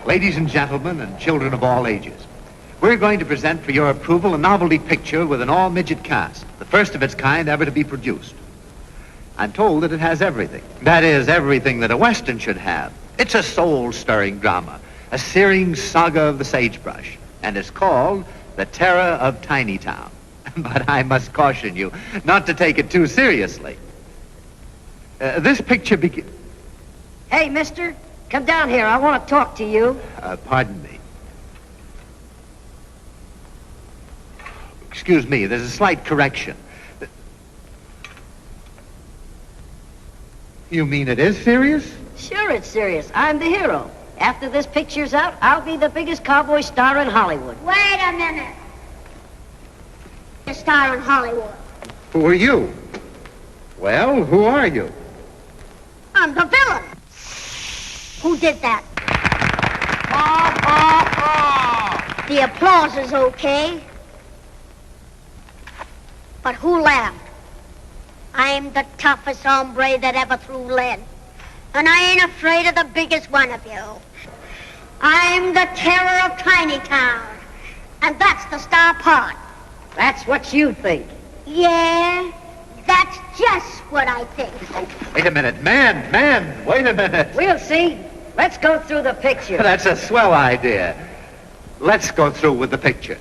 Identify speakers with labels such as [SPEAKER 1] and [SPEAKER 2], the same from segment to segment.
[SPEAKER 1] Ladies and gentlemen, and children of all ages, we're going to present for your approval a novelty picture with an all-midget cast, the first of its kind ever to be produced. I'm told that it has everything. That is, everything that a Western should have. It's a soul-stirring drama, a searing saga of the sagebrush, and it's called The Terror of Tiny Town. But I must caution you not to take it too seriously. This picture
[SPEAKER 2] Hey, mister, come down here. I want to talk to you.
[SPEAKER 1] Pardon me. Excuse me, there's a slight correction. You mean it is serious?
[SPEAKER 2] Sure, it's serious. I'm the hero. After this picture's out, I'll be the biggest cowboy star in Hollywood.
[SPEAKER 3] Wait a minute. A star in Hollywood.
[SPEAKER 1] Who are you? Well, who are you?
[SPEAKER 3] I'm the villain. Who did that? The applause is okay. But who laughed? I'm the toughest hombre that ever threw lead. And I ain't afraid of the biggest one of you. I'm the terror of Tiny Town. And that's the star part.
[SPEAKER 2] That's what you think.
[SPEAKER 3] Yeah, that's just what I think.
[SPEAKER 1] Wait a minute, man, wait a minute.
[SPEAKER 2] We'll see. Let's go through the picture.
[SPEAKER 1] That's a swell idea. Let's go through with the picture.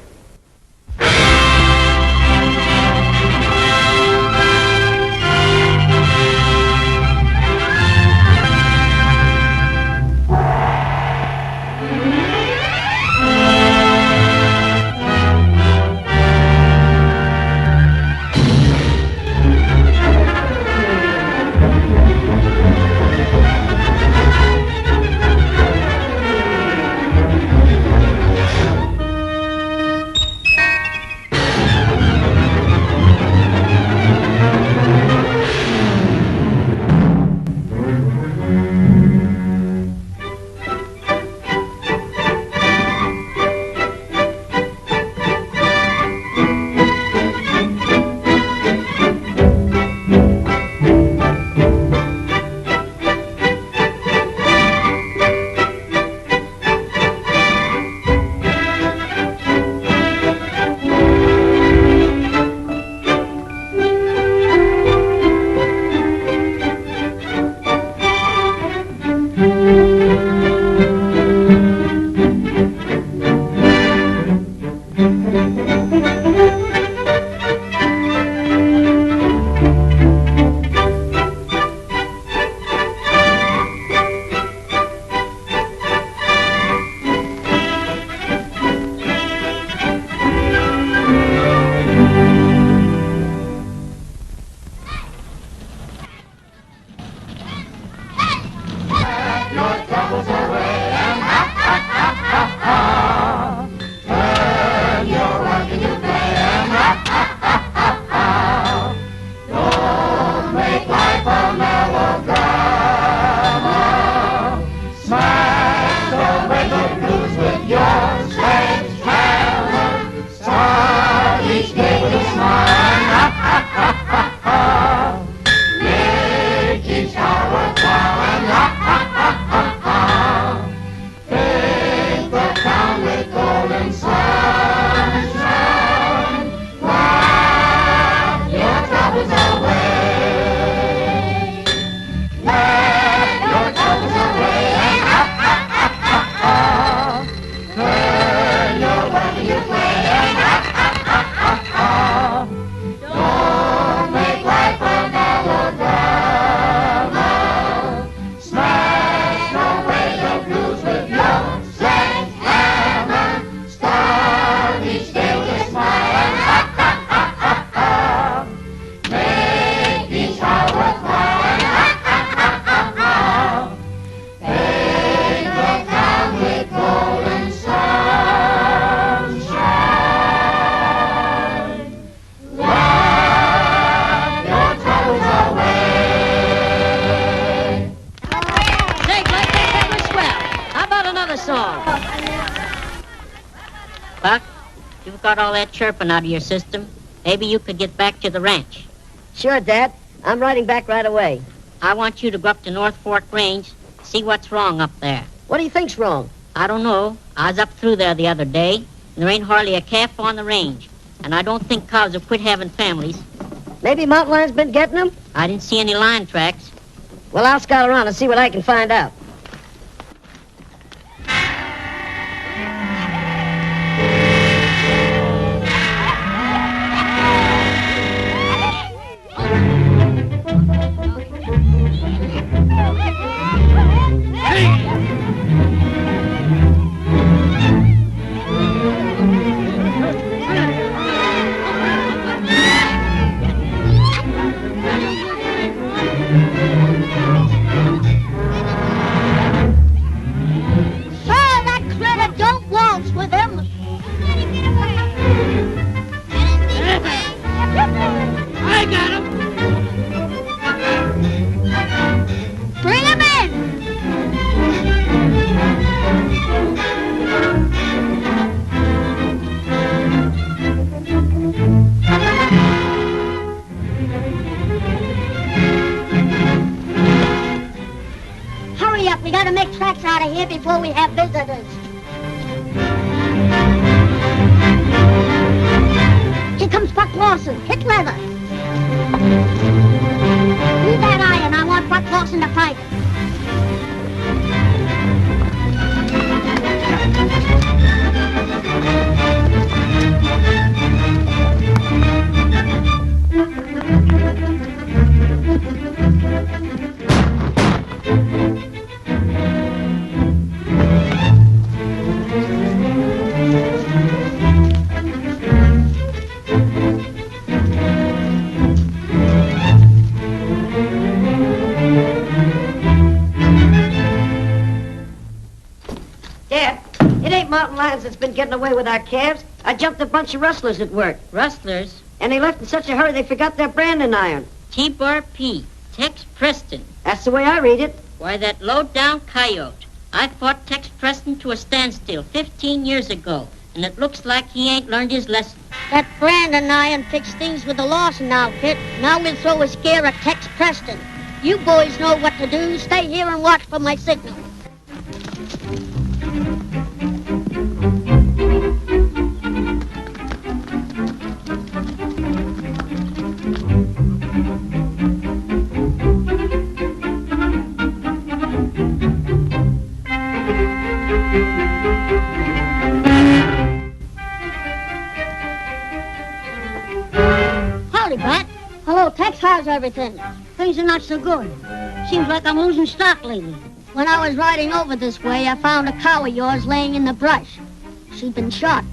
[SPEAKER 4] Got all that chirping out of your system, maybe you could get back to the ranch.
[SPEAKER 2] Sure, Dad. I'm riding back right away.
[SPEAKER 4] I want you to go up to North Fork Range, see what's wrong up there.
[SPEAKER 2] What do you think's wrong?
[SPEAKER 4] I don't know. I was up through there the other day, and there ain't hardly a calf on the range. And I don't think cows have quit having families.
[SPEAKER 2] Maybe mountain lion's been getting them?
[SPEAKER 4] I didn't see any lion tracks.
[SPEAKER 2] Well, I'll scout around and see what I can find out.
[SPEAKER 3] We gotta make tracks out of here before we have visitors. Here comes Buck Lawson. Hit leather. Leave that iron. I want Buck Lawson to fight.
[SPEAKER 2] Mountain lions that's been getting away with our calves. I jumped a bunch of rustlers at work.
[SPEAKER 4] Rustlers?
[SPEAKER 2] And they left in such a hurry they forgot their branding iron.
[SPEAKER 4] T-Bar-P, Tex Preston.
[SPEAKER 2] That's the way I read it.
[SPEAKER 4] Why, that low-down coyote. I fought Tex Preston to a standstill 15 years ago, and it looks like he ain't learned his lesson.
[SPEAKER 3] That Brandon iron fixed things with the Lawson outfit. Now we'll throw a scare at Tex Preston. You boys know what to do. Stay here and watch for my signal. Hello, Tex, how's everything? Things are not so good. Seems like I'm losing stock lately. When I was riding over this way, I found a cow of yours laying in the brush. She'd been shot.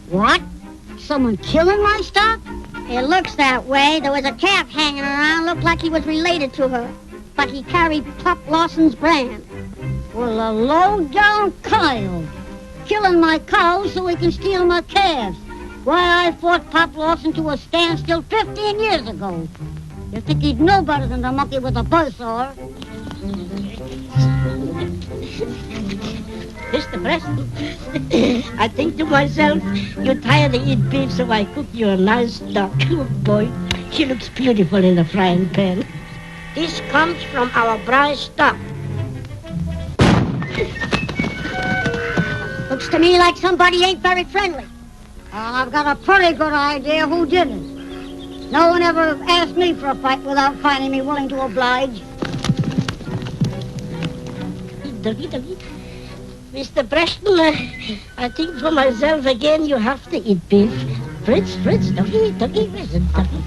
[SPEAKER 3] What? Someone killing my stock? It looks that way. There was a calf hanging around, looked like he was related to her. But he carried Pop Lawson's brand. Well, a low-down coyote. Killing my cows so he can steal my calves. Why, I fought Pop Lawson to a standstill 15 years ago. You think he'd know better than the monkey with a buzzsaw?
[SPEAKER 5] Mr. Preston, I think to myself, you're tired of eating beef, so I cook you a nice duck. Oh, boy, she looks beautiful in the frying pan. This comes from our prize stock.
[SPEAKER 3] Looks to me like somebody ain't very friendly. I've got a pretty good idea who did it. No one ever asked me for a fight without finding me willing to oblige.
[SPEAKER 5] Mr. Preston, I think for myself again you have to eat beef. Fritz, doggy, listen, doggy.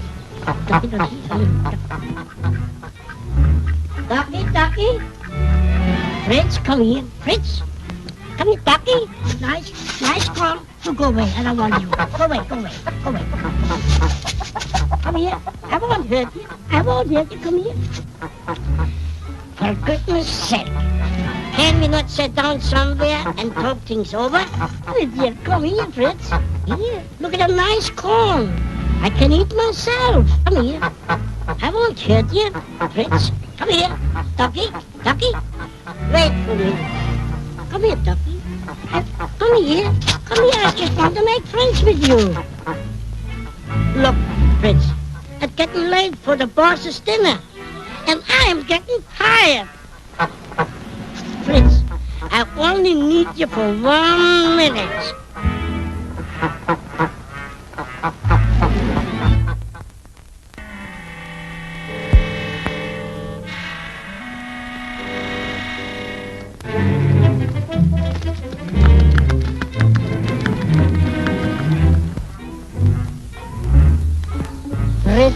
[SPEAKER 5] Doggy. Fritz, come here. Fritz, come here, doggy. Nice call. So go away, I don't want you. Go away. Come here. I won't hurt you. Come here. For goodness sake. Can we not sit down somewhere and talk things over? Oh, dear, come here, Fritz. Here, look at the nice corn. I can eat myself. Come here. I won't hurt you, Fritz. Come here. Ducky. Wait for me. Come here, Ducky. Come here. I just want to make friends with you. Look, Fritz, it's getting late for the boss's dinner, and I am getting tired. Fritz, I only need you for 1 minute.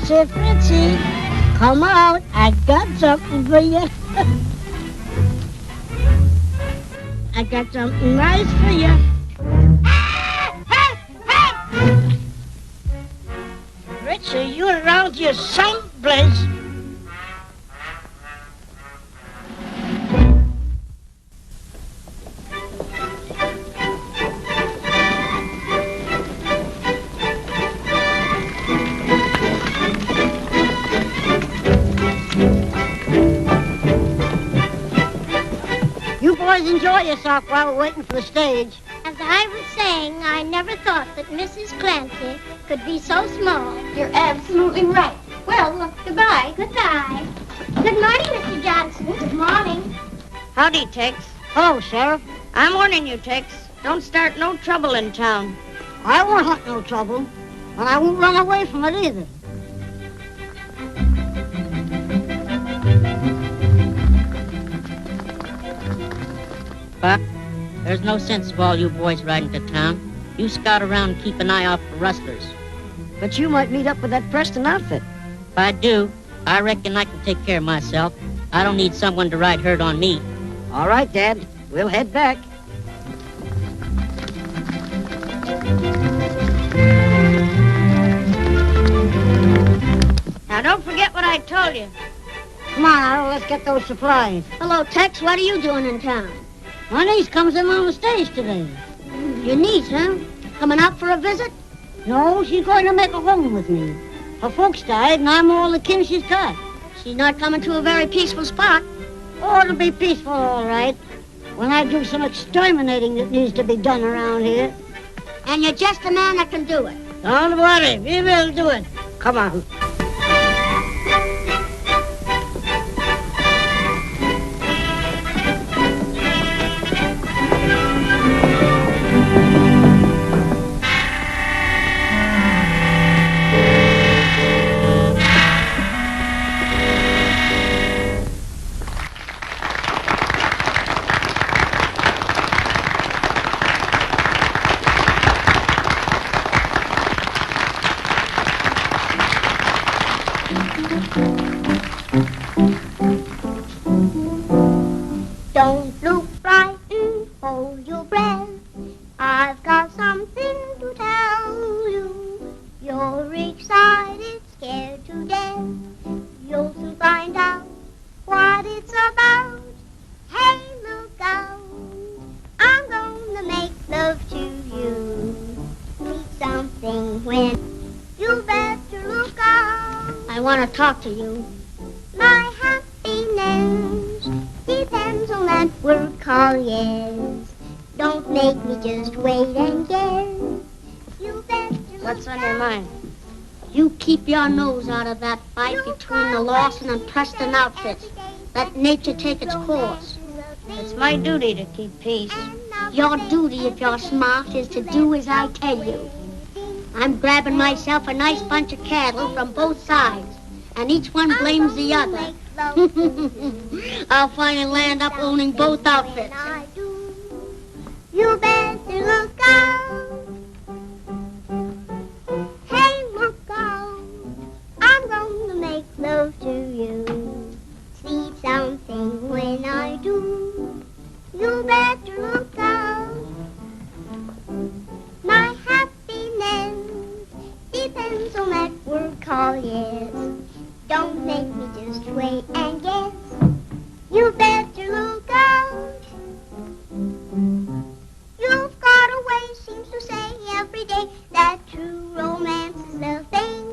[SPEAKER 5] Fritzy, come out. I got something for you. I got something nice for you. Fritzy, you around here someplace. Enjoy yourself while we're waiting for the stage.
[SPEAKER 3] As I was saying, I never thought that Mrs. Clancy could be so small.
[SPEAKER 6] You're absolutely right. Well, goodbye.
[SPEAKER 3] Goodbye. Good morning, Mr. Johnson.
[SPEAKER 6] Good morning.
[SPEAKER 2] Howdy, Tex.
[SPEAKER 5] Hello, Sheriff.
[SPEAKER 2] I'm warning you, Tex. Don't start no trouble in town.
[SPEAKER 5] I won't hunt no trouble, and I won't run away from it either.
[SPEAKER 4] Buck, there's no sense of all you boys riding to town. You scout around and keep an eye out for rustlers.
[SPEAKER 2] But you might meet up with that Preston outfit.
[SPEAKER 4] If I do, I reckon I can take care of myself. I don't need someone to ride herd on me.
[SPEAKER 2] All right, Dad. We'll head back. Now, don't forget what I told you.
[SPEAKER 5] Come on, Harold, let's get those supplies.
[SPEAKER 3] Hello, Tex. What are you doing in town?
[SPEAKER 5] My niece comes in on the stage today.
[SPEAKER 3] Your niece, huh? Coming out for a visit?
[SPEAKER 5] No, she's going to make a home with me. Her folks died, and I'm all the kin she's got.
[SPEAKER 3] She's not coming to a very peaceful spot.
[SPEAKER 5] Oh, it'll be peaceful, all right, when I do some exterminating that needs to be done around here.
[SPEAKER 3] And you're just the man that can do it.
[SPEAKER 5] Don't worry, we will do it. Come on.
[SPEAKER 3] Don't look frightened, hold your breath. I've got something to tell you. You're excited, scared to death. You'll soon find out what it's about. Hey, look out, I'm gonna make love to you. Need something when you better look out.
[SPEAKER 2] I want to talk to you.
[SPEAKER 3] My happiness depends on that word called yes. Don't make me just wait and guess. You better
[SPEAKER 2] What's
[SPEAKER 3] look
[SPEAKER 2] on your
[SPEAKER 3] out.
[SPEAKER 2] mind?
[SPEAKER 3] You keep your nose out of that fight between the Lawson and Preston outfits. Let nature take its course.
[SPEAKER 2] It's my duty to keep peace.
[SPEAKER 3] Your duty, if you're smart, is to do as I tell you. I'm grabbing myself a nice bunch of cattle from both sides, and each one blames the other. I'll finally land up owning both outfits. You better look out. Hey, look out. I'm gonna make love to you. See something when I do. You better look out. My happiness depends on that word called yes. Don't make me just wait and guess. You better look out. You've got a way, seems to say every day, that true romance is the thing.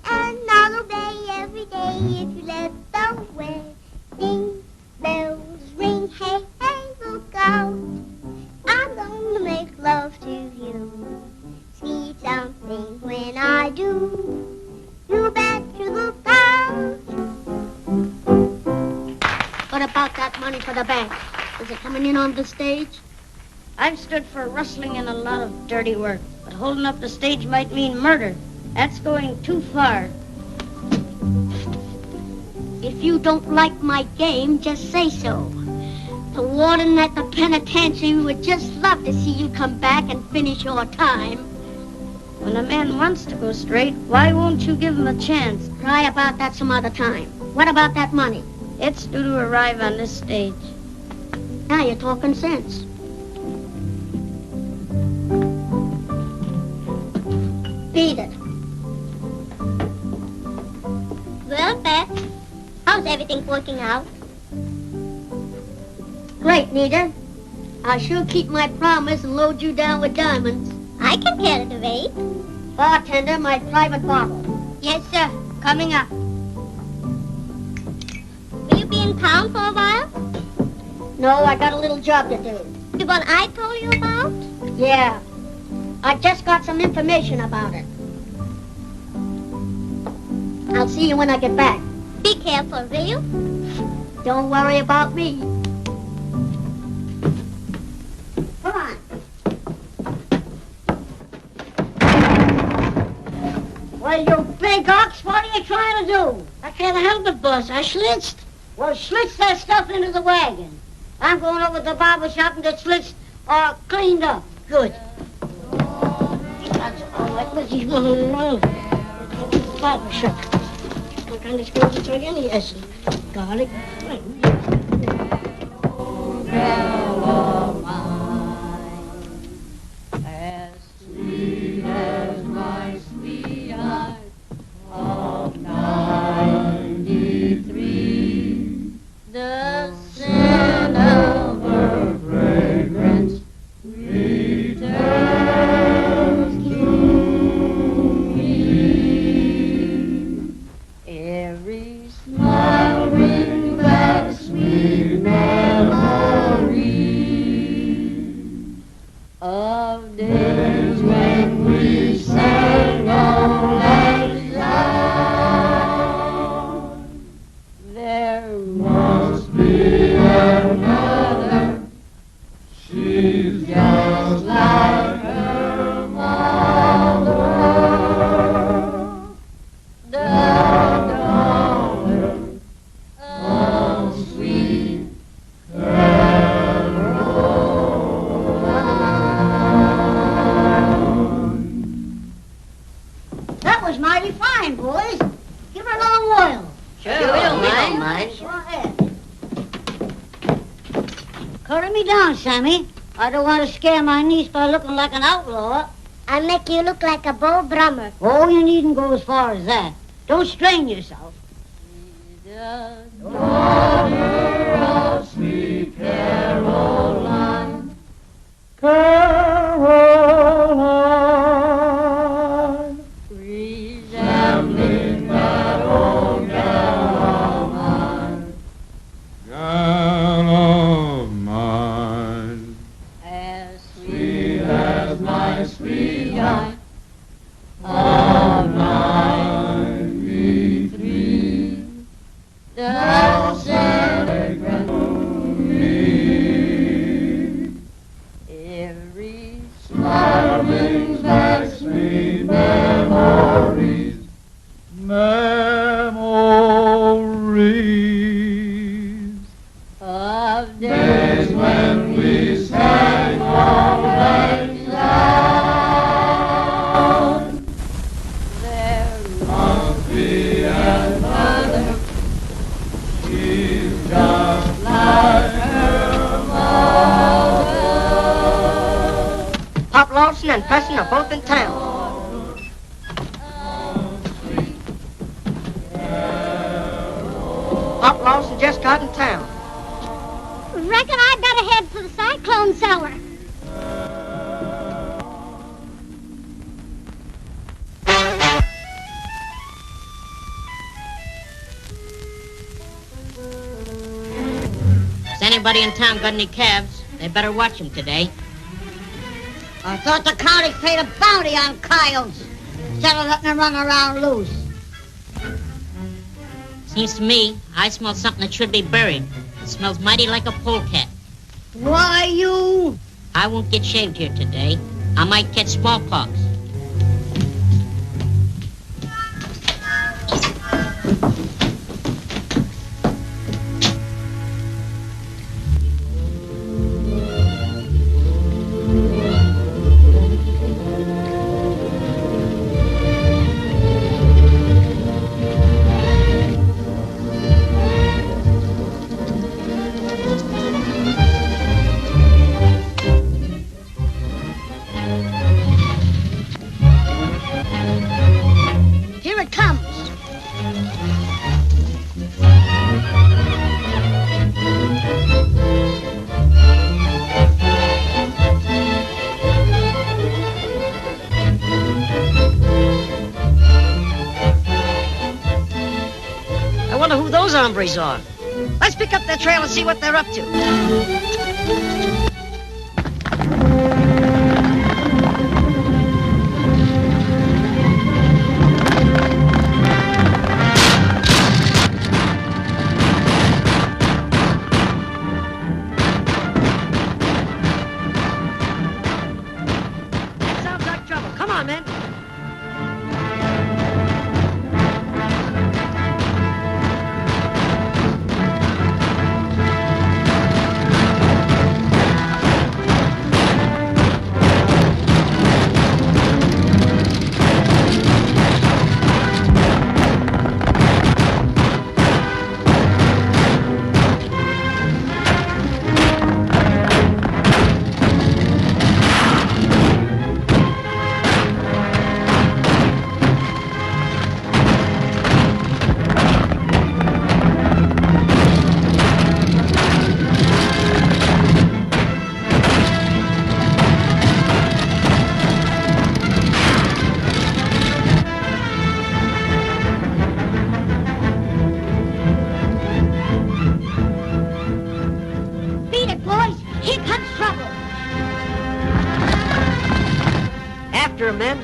[SPEAKER 3] And I'll obey every day if you let the wedding bells ring. Hey, hey, look out. I'm gonna make love to you. See something when I do. You better look out.
[SPEAKER 2] What about that money for the bank?
[SPEAKER 3] Is it coming in on the stage?
[SPEAKER 2] I've stood for rustling and a lot of dirty work, but holding up the stage might mean murder. That's going too far.
[SPEAKER 3] If you don't like my game, just say so. The warden at the penitentiary would just love to see you come back and finish your time.
[SPEAKER 2] When a man wants to go straight, why won't you give him a chance?
[SPEAKER 3] Cry about that some other time. What about that money?
[SPEAKER 2] It's due to arrive on this stage.
[SPEAKER 3] Now you're talking sense. Beat it.
[SPEAKER 6] Well, Beth, how's everything working out?
[SPEAKER 3] Great, Nita. I'll sure keep my promise and load you down with diamonds.
[SPEAKER 6] I can carry the weight.
[SPEAKER 3] Bartender, my private bottle.
[SPEAKER 6] Yes, sir. Coming up. Will you be in town for a while?
[SPEAKER 3] No, I got a little job to do.
[SPEAKER 6] The one I told you about?
[SPEAKER 3] Yeah. I just got some information about it. I'll see you when I get back.
[SPEAKER 6] Be careful, will you?
[SPEAKER 3] Don't worry about me. Come on.
[SPEAKER 5] Well, you big ox, what are you trying to do?
[SPEAKER 2] I can't help it, boss. I schlitzed.
[SPEAKER 5] Well, slitch that stuff into the wagon. I'm going over to the barber shop and get slitched or cleaned up. Good. That's all right. Let's see. Barber shop. What kind of skills to take any essence? Garlic.
[SPEAKER 7] As sweet as my sweetheart of 93, the scent of her fragrance returns to me. Every smile brings back sweet memories of days when we sang all night long. There must be another. She's just like her mother, the daughter of sweet
[SPEAKER 5] That was mighty fine, boys. Give her a long oil.
[SPEAKER 2] Sure, we don't mind.
[SPEAKER 5] Go ahead. Curry me down, Sammy. I don't want to scare my niece by looking like an outlaw.
[SPEAKER 6] I'll make you look like a bow drummer.
[SPEAKER 5] Oh, you needn't go as far as that. Don't strain yourself.
[SPEAKER 7] the daughter of sweet Caroline. Caroline, resembling that old gal of mine. Gal of mine, as sweet as my sweetheart of 93. Thou celebrant me. Every smile brings back sweet memories. Memories of days when we sang all night long. There must be another. She's just like her mother.
[SPEAKER 2] Pop Lawson and Preston are both in town. Pop Lawson just got in town.
[SPEAKER 6] Reckon I better head for the cyclone cellar.
[SPEAKER 4] Has anybody in town got any calves? They better watch them today.
[SPEAKER 5] I thought the county paid a bounty on coyotes instead of letting them run around loose.
[SPEAKER 4] Seems to me I smell something that should be buried. It smells mighty like a polecat.
[SPEAKER 5] Why, you?
[SPEAKER 4] I won't get shaved here today. I might catch smallpox.
[SPEAKER 5] Here it comes.
[SPEAKER 8] I wonder who those hombres are. Let's pick up their trail and see what they're up to. That sounds like trouble. Come on, men.
[SPEAKER 5] Beat it, boys. Here comes trouble.
[SPEAKER 8] After 'em, men.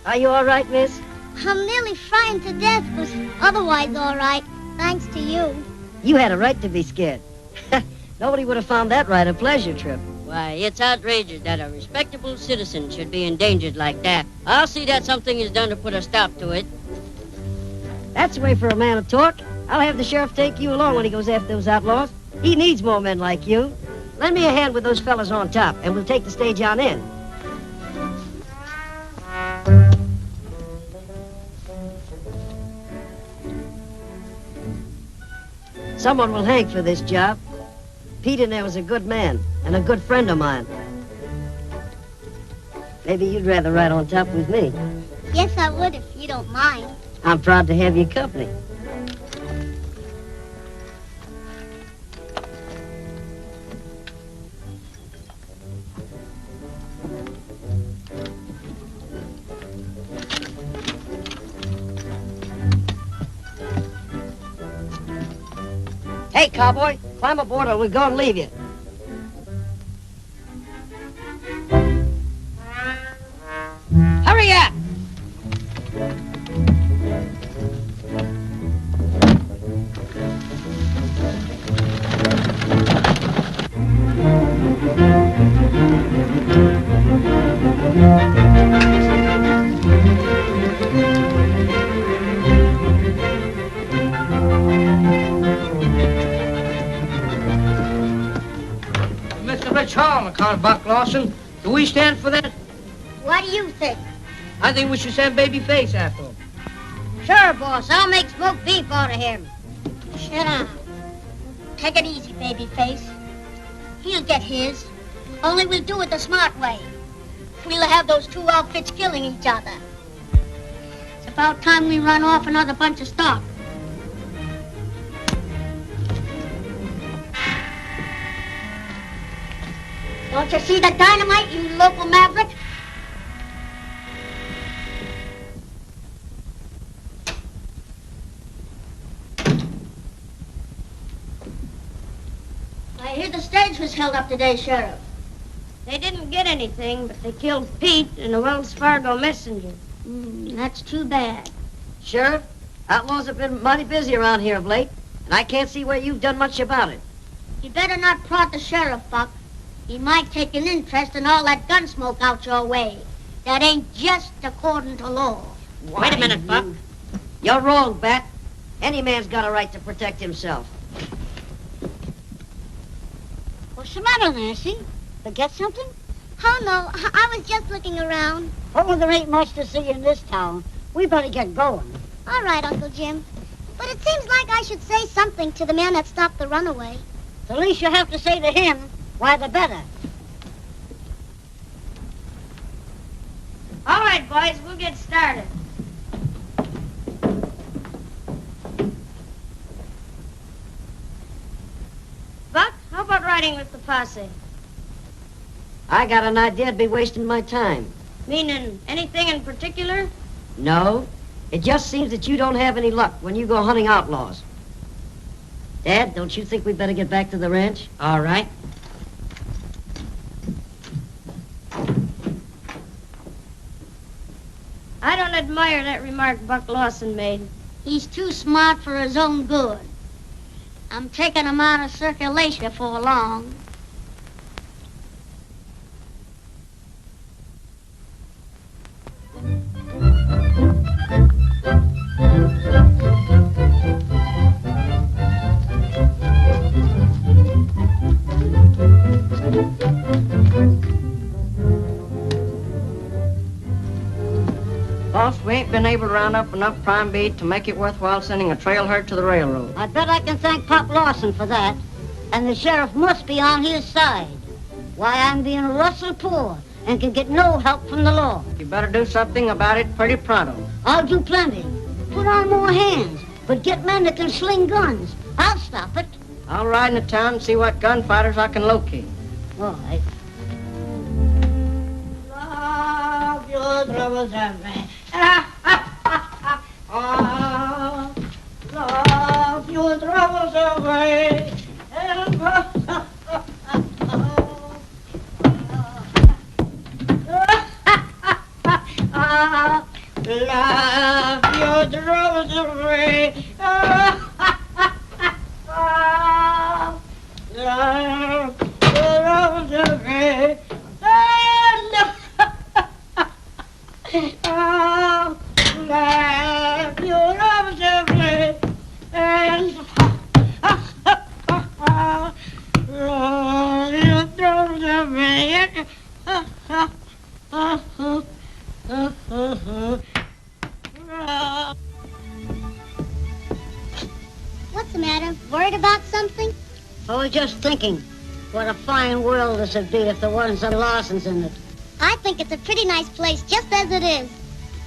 [SPEAKER 8] Are you all right, miss?
[SPEAKER 6] I'm nearly frightened to death, but otherwise all right, thanks to you.
[SPEAKER 8] You had a right to be scared. Nobody would have found that right a pleasure trip.
[SPEAKER 4] Why, it's outrageous that a respectable citizen should be endangered like that. I'll see that something is done to put a stop to it.
[SPEAKER 8] That's the way for a man to talk. I'll have the sheriff take you along when he goes after those outlaws. He needs more men like you. Lend me a hand with those fellas on top, and we'll take the stage on in. Someone will hang for this job. Pete in there was a good man, and a good friend of mine. Maybe you'd rather ride on top with me.
[SPEAKER 6] Yes, I would if you don't mind.
[SPEAKER 8] I'm proud to have your company. Hey, cowboy, climb aboard or we'll go and leave you. Hurry up! much harm, account Buck Lawson. Do we stand for that?
[SPEAKER 3] What do you think?
[SPEAKER 8] I think we should send Babyface after him.
[SPEAKER 2] Sure, boss. I'll make smoked beef out of him.
[SPEAKER 3] Shut up. Take it easy, Babyface. He'll get his. Only we'll do it the smart way. We'll have those two outfits killing each other. It's about time we run off another bunch of stock. Don't you see the dynamite, you local maverick? I hear the stage was held up today, Sheriff.
[SPEAKER 2] They didn't get anything, but they killed Pete and the Wells Fargo messenger.
[SPEAKER 3] That's too bad.
[SPEAKER 8] Sheriff, outlaws have been mighty busy around here of late, and I can't see where you've done much about it.
[SPEAKER 3] You better not prod the sheriff, Buck. He might take an interest in all that gun smoke out your way. That ain't just according to law.
[SPEAKER 4] Wait a minute, Buck.
[SPEAKER 8] You're wrong, Bat. Any man's got a right to protect himself.
[SPEAKER 3] What's the matter, Nancy? Forget something?
[SPEAKER 6] Oh, no, I was just looking around.
[SPEAKER 5] Oh, there ain't much to see in this town. We better get going.
[SPEAKER 6] All right, Uncle Jim. But it seems like I should say something to the man that stopped the runaway.
[SPEAKER 5] The least you have to say to him, why, the better.
[SPEAKER 2] All right, boys, we'll get started. Buck, how about riding with the posse?
[SPEAKER 8] I got an idea I'd be wasting my time.
[SPEAKER 2] Meaning anything in particular?
[SPEAKER 8] No, it just seems that you don't have any luck when you go hunting outlaws. Dad, don't you think we'd better get back to the ranch?
[SPEAKER 4] All right.
[SPEAKER 2] I don't admire that remark Buck Lawson made.
[SPEAKER 3] He's too smart for his own good. I'm taking him out of circulation before long.
[SPEAKER 8] Boss, we ain't been able to round up enough prime beef to make it worthwhile sending a trail herd to the railroad.
[SPEAKER 5] I bet I can thank Pop Lawson for that. And the sheriff must be on his side. Why, I'm being rustle poor and can get no help from the law.
[SPEAKER 8] You better do something about it pretty pronto.
[SPEAKER 5] I'll do plenty. Put on more hands, but get men that can sling guns. I'll stop it.
[SPEAKER 8] I'll ride into town and see what gunfighters I can locate.
[SPEAKER 5] All right.
[SPEAKER 2] Love your troubles away. Love your troubles away. Love your troubles away. Love your troubles away. Love your troubles away. And love your troubles away.
[SPEAKER 6] What's the matter? Worried about something?
[SPEAKER 5] I was just thinking, what a fine world this would be if there wasn't some Lawsons in it.
[SPEAKER 6] I think it's a pretty nice place just as it is.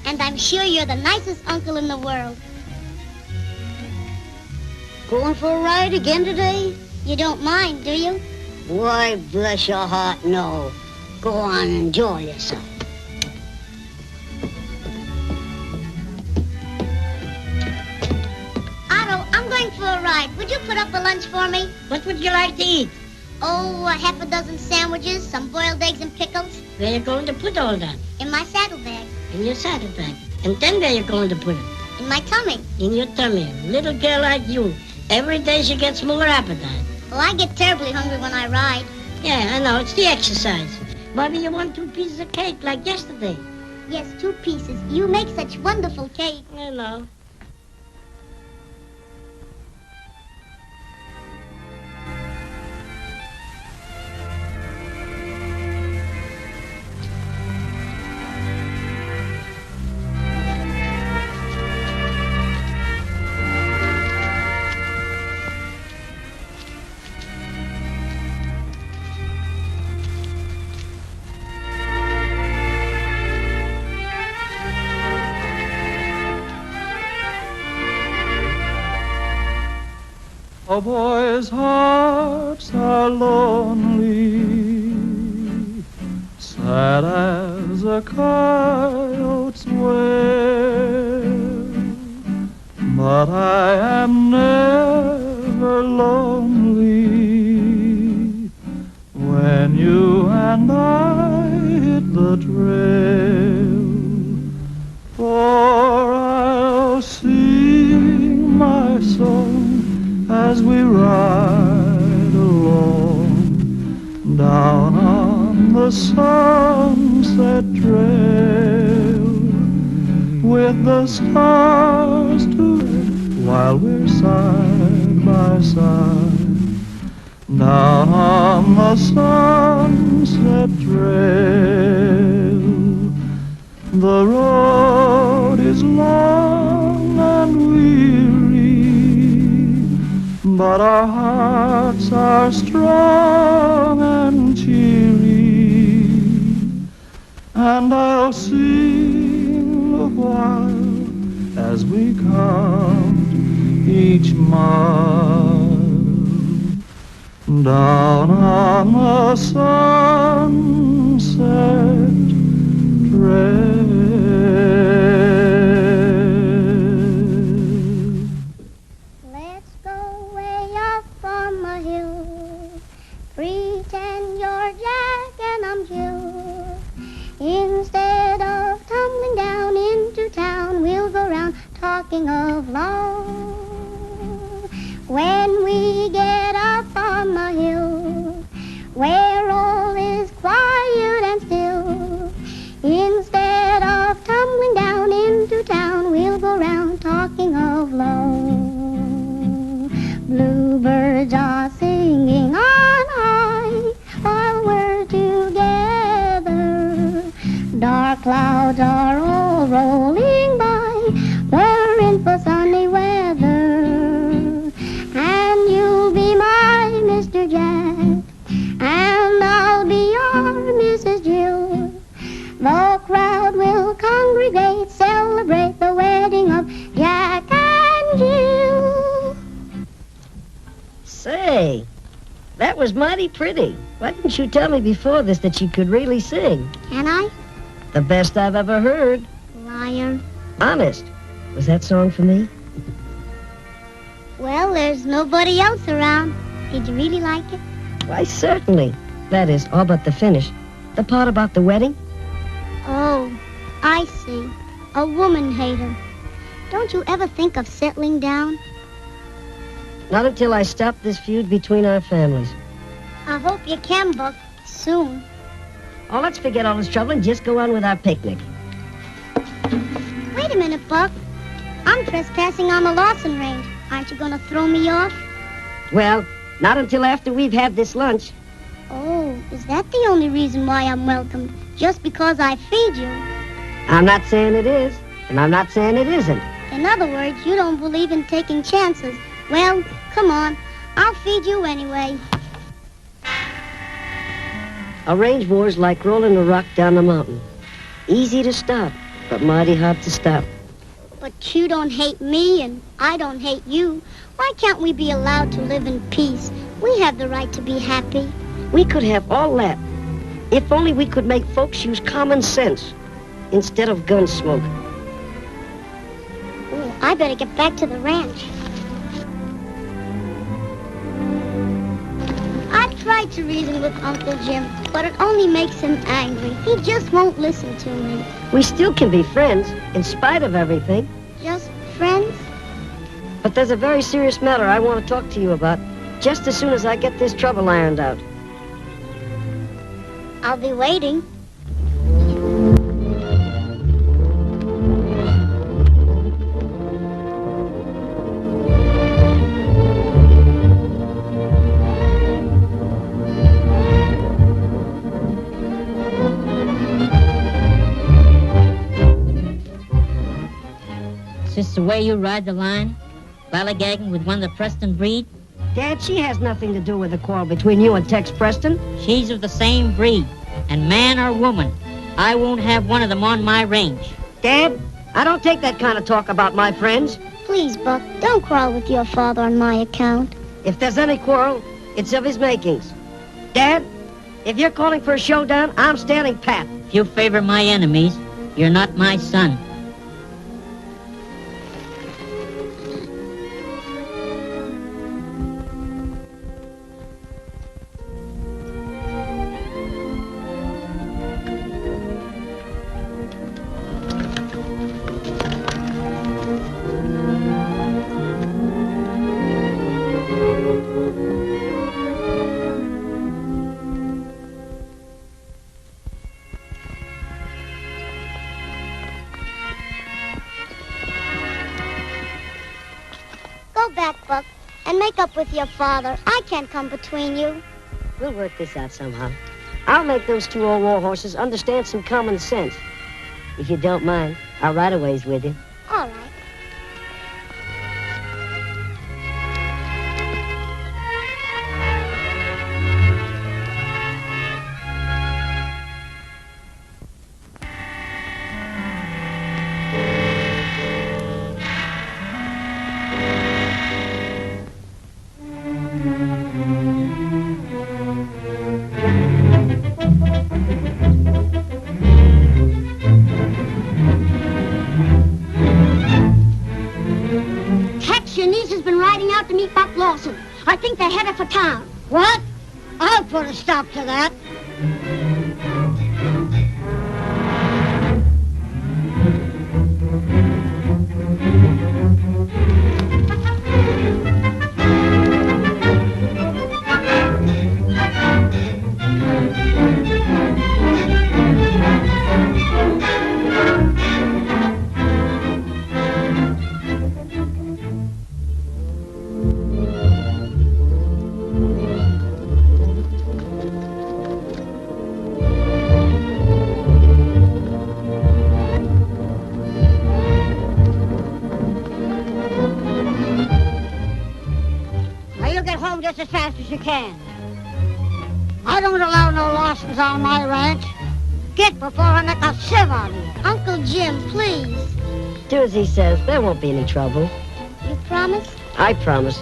[SPEAKER 6] And I'm sure you're the nicest uncle in the world.
[SPEAKER 5] Going for a ride again today?
[SPEAKER 6] You don't mind, do you?
[SPEAKER 5] Why, bless your heart, no. Go on and enjoy yourself.
[SPEAKER 6] Otto, I'm going for a ride. Would you put up the lunch for me?
[SPEAKER 5] What would you like to eat?
[SPEAKER 6] Oh, half a dozen sandwiches, some boiled eggs and pickles.
[SPEAKER 5] Where you going to put all that?
[SPEAKER 6] In my saddlebag.
[SPEAKER 5] In your saddlebag. And then where you going to put it?
[SPEAKER 6] In my tummy.
[SPEAKER 5] In your tummy. Little girl like you. Every day she gets more appetite.
[SPEAKER 6] Well, I get terribly hungry when I ride.
[SPEAKER 5] Yeah, I know. It's the exercise. Maybe you want 2 pieces of cake like yesterday.
[SPEAKER 6] Yes, 2 pieces. You make such wonderful cake.
[SPEAKER 5] I know.
[SPEAKER 7] A boy's hearts are lonely, sad as a coyote's wail, but I am never lonely when you and I hit the trail, for I'll sing my song as we ride along down on the sunset trail, with the stars to red while we're side by side, down on the sunset trail. The road is long and weary, but our hearts are strong and cheery, and I'll sing a while as we count each mile down on the sunset trail.
[SPEAKER 6] Let's go way up on the hill. Pretend you're Jack and I'm Jill. Instead of tumbling down into town, we'll go round talking of love. When we get up on the hill, where all is quiet and still, instead of tumbling down into town, we'll go round talking of love. Bluebirds are singing on high while we're together. Dark clouds are all rolling by, we're in for sunny weather. And you'll be my Mr. Jack, and I'll be your Mrs. Jill. The crowd will congregate, celebrate the wedding of Jack and Jill.
[SPEAKER 8] Say, that was mighty pretty. Why didn't you tell me before this that you could really sing?
[SPEAKER 6] Can I?
[SPEAKER 8] The best I've ever heard.
[SPEAKER 6] Liar.
[SPEAKER 8] Honest. Was that song for me?
[SPEAKER 6] Well, there's nobody else around. Did you really like it?
[SPEAKER 8] Why, certainly. That is, all but the finish. The part about the wedding?
[SPEAKER 6] Oh, I see. A woman hater. Don't you ever think of settling down?
[SPEAKER 8] Not until I stop this feud between our families.
[SPEAKER 6] I hope you can, Buck, soon.
[SPEAKER 8] Oh, let's forget all this trouble and just go on with our picnic.
[SPEAKER 6] Wait a minute, Buck. I'm trespassing on the Lawson range. Aren't you going to throw me off?
[SPEAKER 8] Well, not until after we've had this lunch.
[SPEAKER 6] Oh, is that the only reason why I'm welcomed? Just because I feed you?
[SPEAKER 8] I'm not saying it is, and I'm not saying it isn't.
[SPEAKER 6] In other words, you don't believe in taking chances. Well, come on. I'll feed you anyway.
[SPEAKER 8] A range war's like rolling a rock down the mountain. Easy to stop, but mighty hard to stop.
[SPEAKER 6] But you don't hate me, and I don't hate you. Why can't we be allowed to live in peace? We have the right to be happy.
[SPEAKER 8] We could have all that, if only we could make folks use common sense instead of gun smoke.
[SPEAKER 6] Ooh, I better get back to the ranch. I've tried to reason with Uncle Jim, but it only makes him angry. He just won't listen to me.
[SPEAKER 8] We still can be friends, in spite of everything.
[SPEAKER 6] Just friends?
[SPEAKER 8] But there's a very serious matter I want to talk to you about, just as soon as I get this trouble ironed out.
[SPEAKER 6] I'll be waiting.
[SPEAKER 4] Is this the way you ride the line? Ballygagging with one of the Preston breed?
[SPEAKER 8] Dad, she has nothing to do with the quarrel between you and Tex Preston.
[SPEAKER 4] She's of the same breed. And man or woman, I won't have one of them on my range.
[SPEAKER 8] Dad, I don't take that kind of talk about my friends.
[SPEAKER 6] Please, Buck, don't quarrel with your father on my account.
[SPEAKER 8] If there's any quarrel, it's of his makings. Dad, if you're calling for a showdown, I'm standing pat.
[SPEAKER 4] If you favor my enemies, you're not my son.
[SPEAKER 6] Go back, Buck, and make up with your father. I can't come between you.
[SPEAKER 8] We'll work this out somehow. I'll make those two old war horses understand some common sense. If you don't mind, I'll ride a ways with you.
[SPEAKER 6] All right. Tex, your niece has been riding out to meet Buck Lawson. I think they're headed for town.
[SPEAKER 5] What? I'll put a stop to that. Now you get home just as fast as you can. I don't allow no Lawsons on my ranch. Get before I make a sieve out of you.
[SPEAKER 6] Uncle Jim, please.
[SPEAKER 8] Do as he says. There won't be any trouble.
[SPEAKER 6] You promise?
[SPEAKER 8] I promise.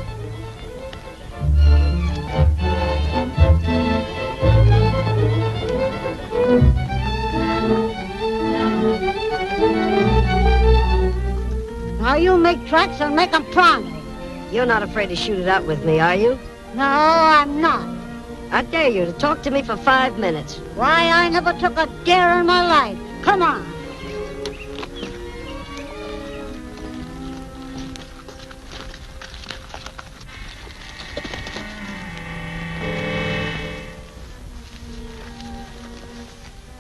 [SPEAKER 5] Now you make tracks and make 'em promise.
[SPEAKER 8] You're not afraid to shoot it out with me, are you?
[SPEAKER 5] No, I'm not.
[SPEAKER 8] I dare you to talk to me for 5 minutes.
[SPEAKER 5] Why, I never took a dare in my life. Come on.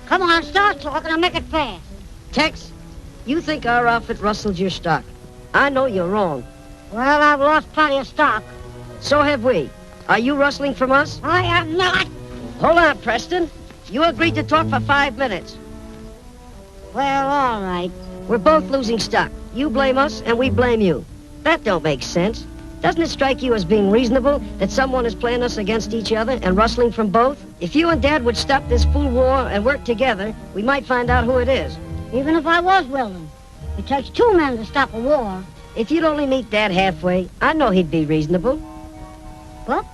[SPEAKER 5] Come on, start talking and make it fast.
[SPEAKER 8] Tex, you think our outfit rustled your stock. I know you're wrong.
[SPEAKER 5] Well, I've lost plenty of stock.
[SPEAKER 8] So have we. Are you rustling from us?
[SPEAKER 5] I am not.
[SPEAKER 8] Hold on, Preston. You agreed to talk for 5 minutes.
[SPEAKER 5] Well, all right.
[SPEAKER 8] We're both losing stock. You blame us, and we blame you. That don't make sense. Doesn't it strike you as being reasonable that someone is playing us against each other and rustling from both? If you and Dad would stop this fool war and work together, we might find out who it is.
[SPEAKER 5] Even if I was willing. It takes 2 men to stop a war.
[SPEAKER 8] If you'd only meet Dad halfway, I know he'd be reasonable.
[SPEAKER 5] Buck,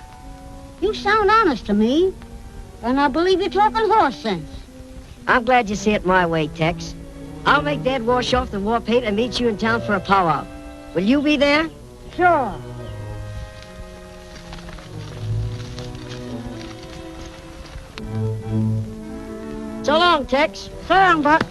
[SPEAKER 5] you sound honest to me. And I believe you're talking horse sense.
[SPEAKER 8] I'm glad you see it my way, Tex. I'll make Dad wash off the war paint and meet you in town for a powwow. Will you be there?
[SPEAKER 5] Sure.
[SPEAKER 8] So long, Tex.
[SPEAKER 5] So long, Buck.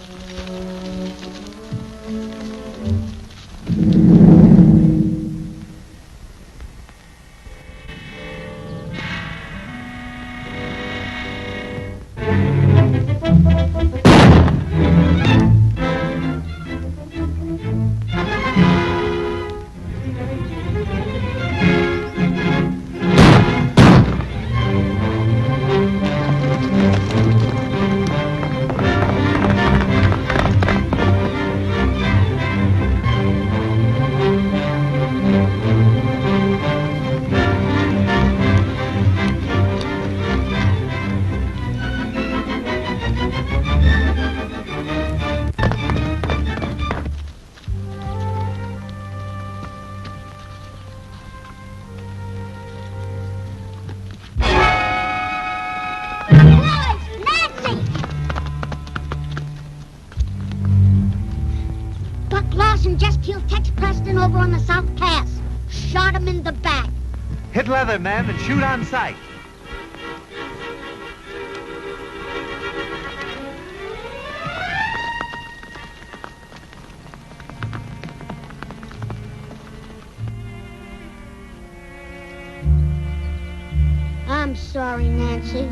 [SPEAKER 3] the back.
[SPEAKER 1] Hit leather, ma'am, and shoot on sight.
[SPEAKER 3] I'm sorry, Nancy.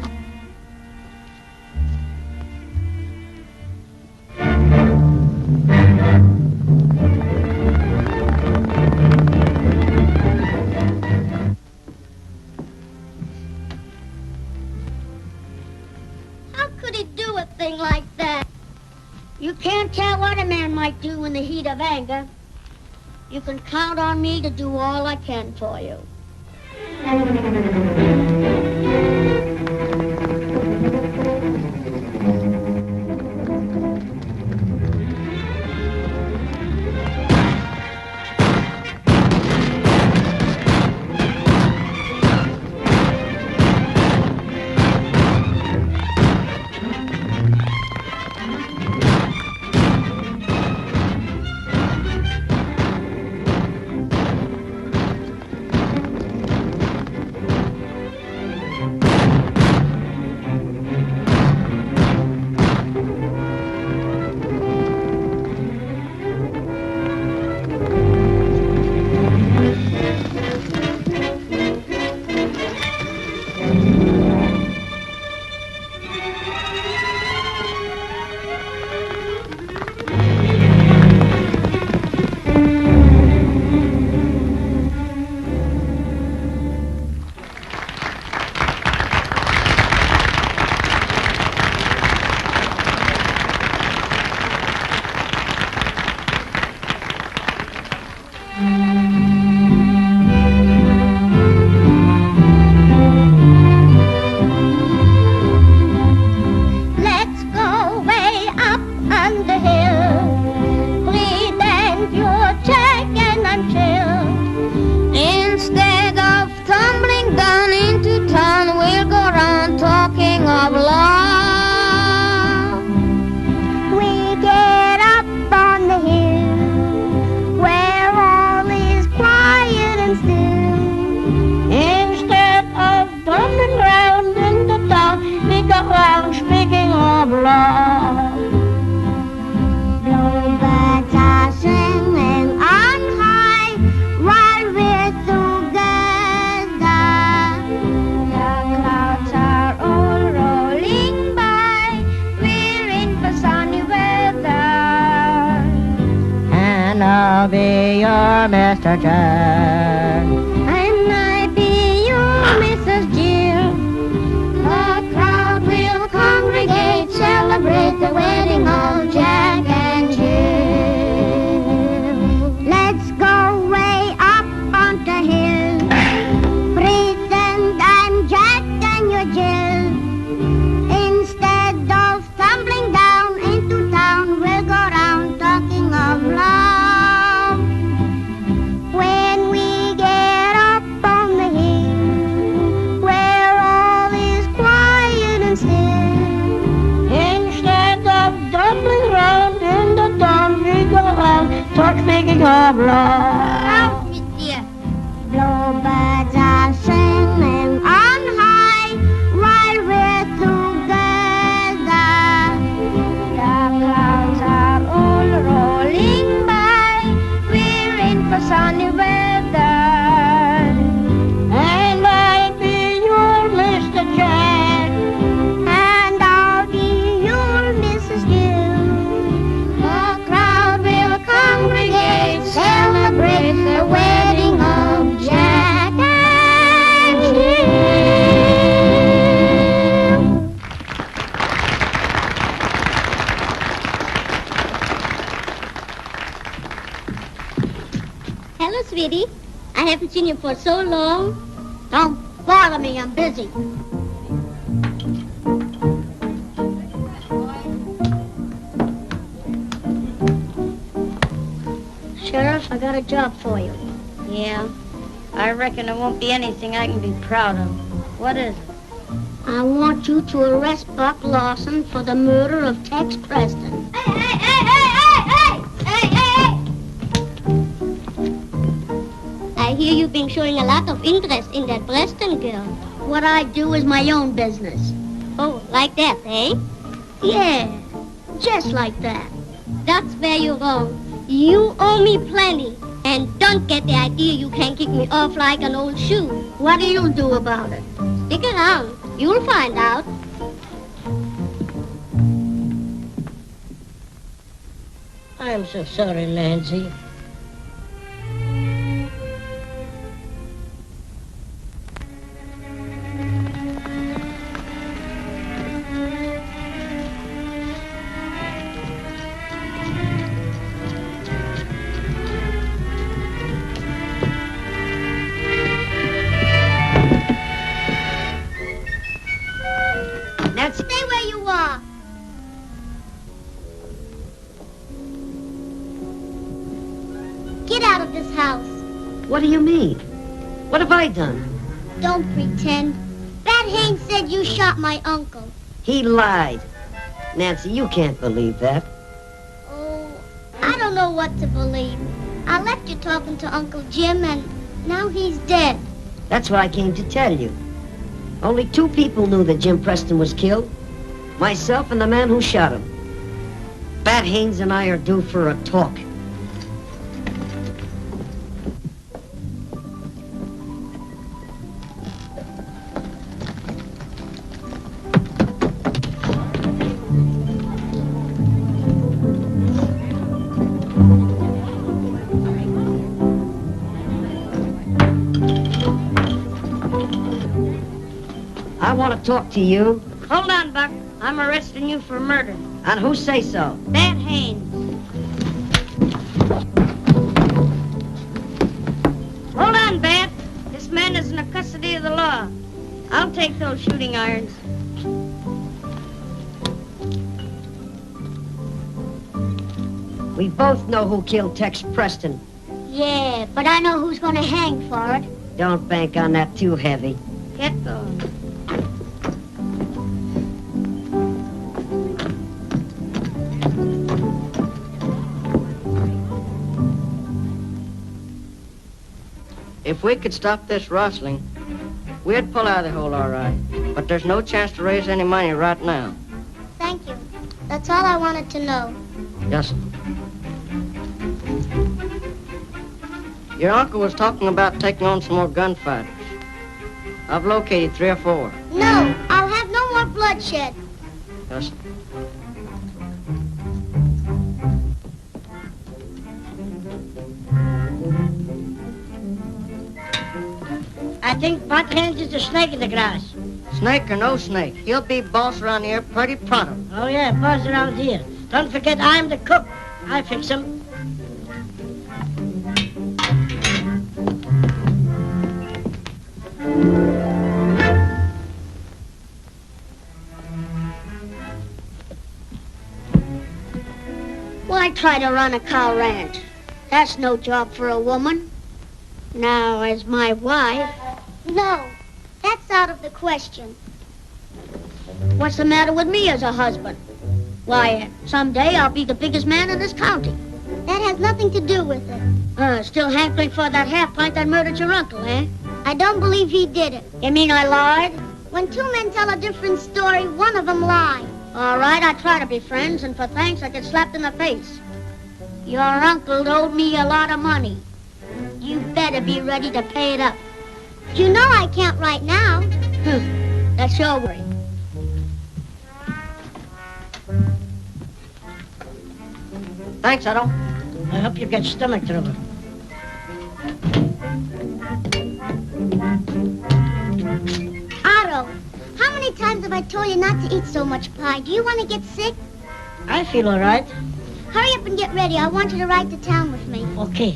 [SPEAKER 3] How could he do a thing like that? You can't tell what a man might do in the heat of anger. You can count on me to do all I can for you.
[SPEAKER 5] I'll be your Mr. Jack.
[SPEAKER 6] And I be your Mrs. Jill. The crowd will congregate, celebrate the wedding of Jack and Jill. Let's go way up on the hill. Pretend I'm Jack and you're Jill. Instead of tumbling down into town, we'll go round talking of love.
[SPEAKER 5] Talk speaking of love.
[SPEAKER 3] Out with you.
[SPEAKER 6] Bluebirds are singing on high while we're together. The clouds are all rolling by. We're in for sunny weather.
[SPEAKER 5] And I'll be your Mr. Jack.
[SPEAKER 6] And I'll be your Mrs. Jill. The crowd will congregate, celebrate the wedding of Jack and Jill.
[SPEAKER 3] Hello, sweetie. I haven't seen you for so long. Don't bother me, I'm busy. Sheriff, I got a job for you.
[SPEAKER 2] Yeah, I reckon it won't be anything I can be proud of. What is it?
[SPEAKER 3] I want you to arrest Buck Lawson for the murder of Tex Preston.
[SPEAKER 6] Hey, hey, hey, hey, hey, hey, hey, hey!
[SPEAKER 3] I
[SPEAKER 6] hear you've been showing a lot of interest in that Preston girl.
[SPEAKER 3] What I do is my own business.
[SPEAKER 6] Oh, like that, eh?
[SPEAKER 3] Yeah, just like that.
[SPEAKER 6] That's where you're wrong. You owe me plenty. And don't get the idea you can kick me off like an old shoe.
[SPEAKER 3] What do you do about it?
[SPEAKER 6] Stick around. You'll find out.
[SPEAKER 5] I'm so sorry, Nancy.
[SPEAKER 3] Stay where you are. Get out of this house.
[SPEAKER 8] What do you mean? What have I done?
[SPEAKER 3] Don't pretend. Bat Haynes said you shot my uncle.
[SPEAKER 8] He lied. Nancy, you can't believe that.
[SPEAKER 3] Oh, I don't know what to believe. I left you talking to Uncle Jim, and now he's dead.
[SPEAKER 8] That's what I came to tell you. Only 2 people knew that Jim Preston was killed. Myself and the man who shot him. Bat Haynes and I are due for a talk. I want to talk to you.
[SPEAKER 5] Hold on, Buck. I'm arresting you for murder.
[SPEAKER 8] And who say so?
[SPEAKER 5] Bat Haynes. Hold on, Bat. This man is in the custody of the law. I'll take those shooting irons.
[SPEAKER 8] We both know who killed Tex Preston.
[SPEAKER 3] Yeah, but I know who's going to hang for it.
[SPEAKER 8] Don't bank on that too heavy.
[SPEAKER 5] Get going.
[SPEAKER 9] If we could stop this rustling, we'd pull out of the hole all right. But there's no chance to raise any money right now.
[SPEAKER 3] Thank you. That's all I wanted to know.
[SPEAKER 9] Yes, sir. Your uncle was talking about taking on some more gunfighters. I've located 3 or 4.
[SPEAKER 3] No, I'll have no more bloodshed.
[SPEAKER 9] Yes, sir.
[SPEAKER 5] I think Bat Haynes is the snake in the grass.
[SPEAKER 9] Snake or no snake, he'll be boss around here pretty pronto.
[SPEAKER 5] Oh, yeah, boss around here. Don't forget I'm the cook. I fix him.
[SPEAKER 3] Why try to run a cow ranch? That's no job for a woman. Now, as my wife... No, that's out of the question. What's the matter with me as a husband? Why, someday I'll be the biggest man in this county. That has nothing to do with it. Still hankering for that half-pint that murdered your uncle, eh? I don't believe he did it. You mean I lied? When 2 men tell a different story, one of them lied. All right, I try to be friends, and for thanks I get slapped in the face. Your uncle owed me a lot of money. You better be ready to pay it up. You know I can't right now. That's your worry.
[SPEAKER 9] Thanks, Otto.
[SPEAKER 5] I hope you get stomach trouble.
[SPEAKER 3] Otto, how many times have I told you not to eat so much pie? Do you want to get sick?
[SPEAKER 5] I feel all right.
[SPEAKER 3] Hurry up and get ready. I want you to ride to town with me.
[SPEAKER 5] Okay.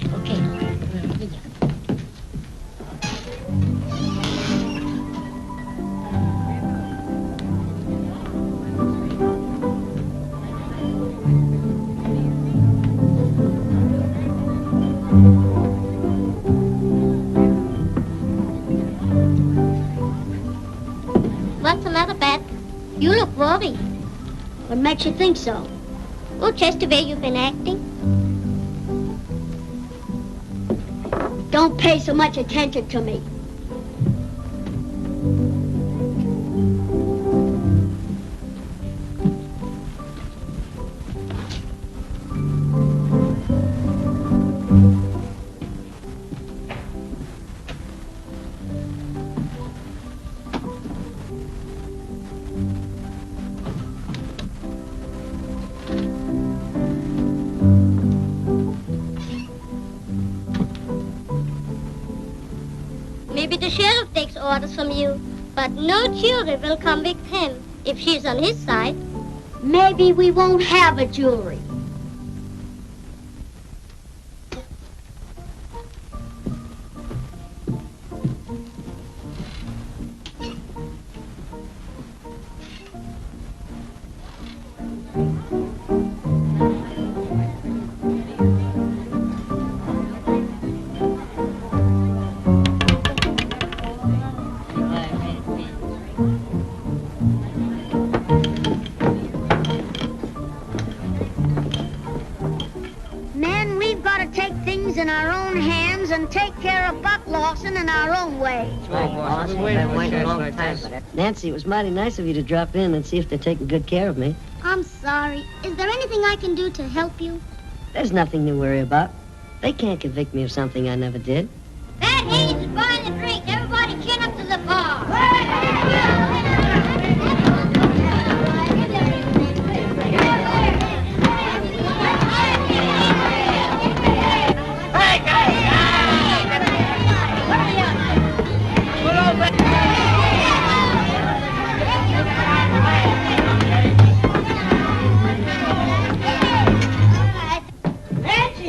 [SPEAKER 6] What's the matter, Bat? You look worried.
[SPEAKER 3] What makes you think so?
[SPEAKER 6] Oh, just the way you've been acting.
[SPEAKER 3] Don't pay so much attention to me.
[SPEAKER 6] Maybe the sheriff takes orders from you, but no jury will convict him if she's on his side.
[SPEAKER 3] Maybe we won't have a jury. Men, we've got to take things in our own hands and take care of Buck Lawson in our own way.
[SPEAKER 8] Nancy, it was mighty nice of you to drop in and see if they're taking good care of me.
[SPEAKER 6] I'm sorry. Is there anything I can do to help you?
[SPEAKER 8] There's nothing to worry about. They can't convict me of something I never did.
[SPEAKER 6] That Haynes is buying the drink. Everybody chin up to the bar.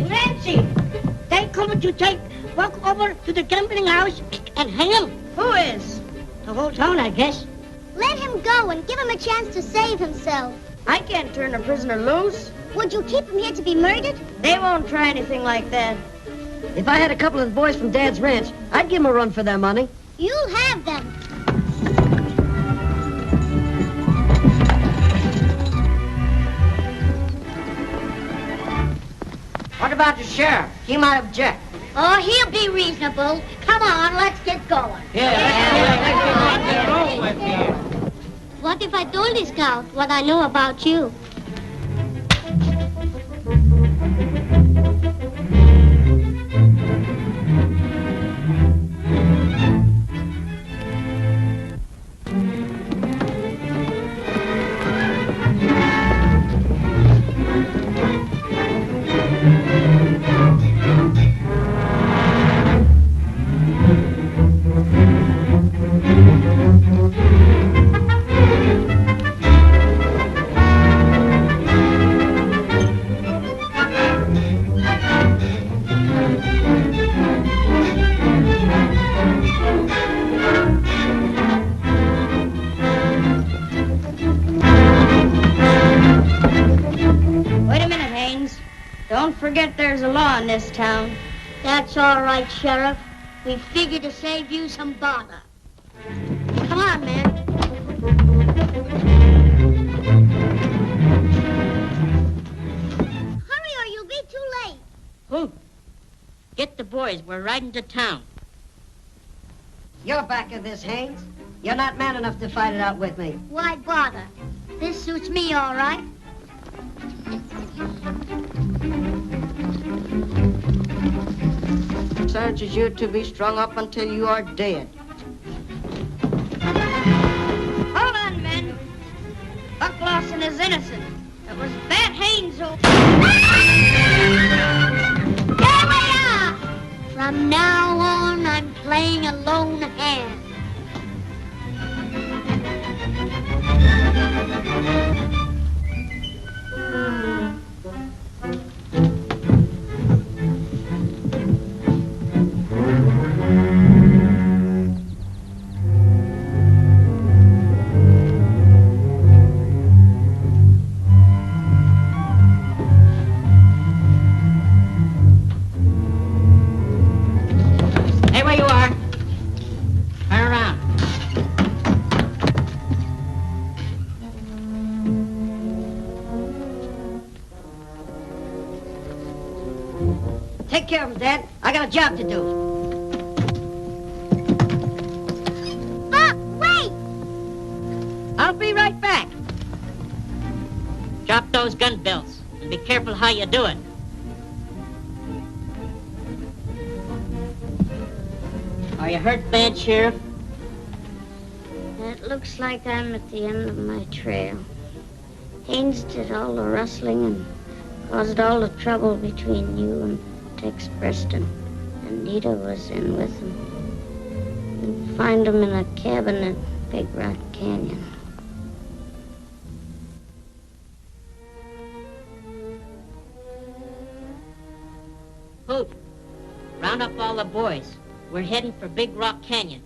[SPEAKER 5] Nancy! They coming to walk over to the gambling house and hang him.
[SPEAKER 9] Who is?
[SPEAKER 5] The whole town, I guess.
[SPEAKER 6] Let him go and give him a chance to save himself.
[SPEAKER 9] I can't turn a prisoner loose.
[SPEAKER 6] Would you keep him here to be murdered?
[SPEAKER 9] They won't try anything like that.
[SPEAKER 8] If I had a couple of the boys from Dad's ranch, I'd give them a run for their money.
[SPEAKER 6] You'll have them.
[SPEAKER 9] What about the sheriff? He might object.
[SPEAKER 3] Oh, he'll be reasonable. Come on, let's get going.
[SPEAKER 6] What if I told the scout what I know about you?
[SPEAKER 9] Don't forget there's a law in this town.
[SPEAKER 3] That's all right, Sheriff. We figured to save you some bother. Come on, man.
[SPEAKER 6] Hurry or you'll be too late.
[SPEAKER 4] Who? Get the boys. We're riding to town.
[SPEAKER 8] You're back of this, Haynes. You're not man enough to fight it out with me.
[SPEAKER 3] Why bother? This suits me all right.
[SPEAKER 9] Sentences you to be strung up until you are dead.
[SPEAKER 3] Hold on, men. Buck Lawson is innocent. It was Bat Haynes who... Here we are! From now on, I'm playing a lone hand.
[SPEAKER 4] Hey, where you are. Turn around.
[SPEAKER 8] Take care of him, Dad. I got a job to do.
[SPEAKER 4] how you do it. Are you hurt bad, Sheriff?
[SPEAKER 2] It looks like I'm at the end of my trail. Haynes did all the rustling and caused all the trouble between you and Tex Preston. Anita was in with him. You'll find him in a cabin at Big Rock Canyon.
[SPEAKER 4] Hoot, round up all the boys. We're heading for Big Rock Canyon.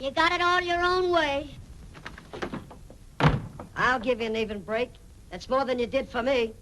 [SPEAKER 3] You got it all your own way.
[SPEAKER 8] I'll give you an even break. That's more than you did for me.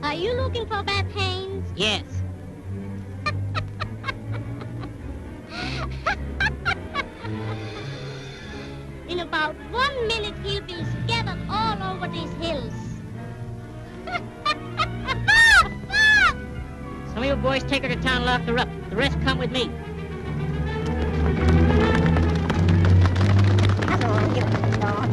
[SPEAKER 3] Are you looking for Beth Haynes?
[SPEAKER 4] Yes.
[SPEAKER 3] In about 1 minute, he'll be scattered all over these hills.
[SPEAKER 4] Some of you boys take her to town and lock her up. The rest come with me.
[SPEAKER 3] Hello, you dog.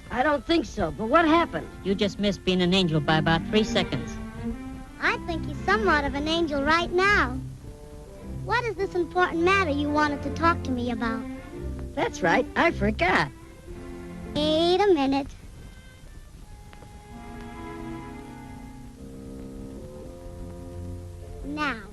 [SPEAKER 8] I don't think so, but what happened?
[SPEAKER 4] You just missed being an angel by about 3 seconds.
[SPEAKER 3] I think he's somewhat of an angel right now. What is this important matter you wanted to talk to me about?
[SPEAKER 8] That's right, I forgot.
[SPEAKER 3] Wait a minute.
[SPEAKER 6] Now,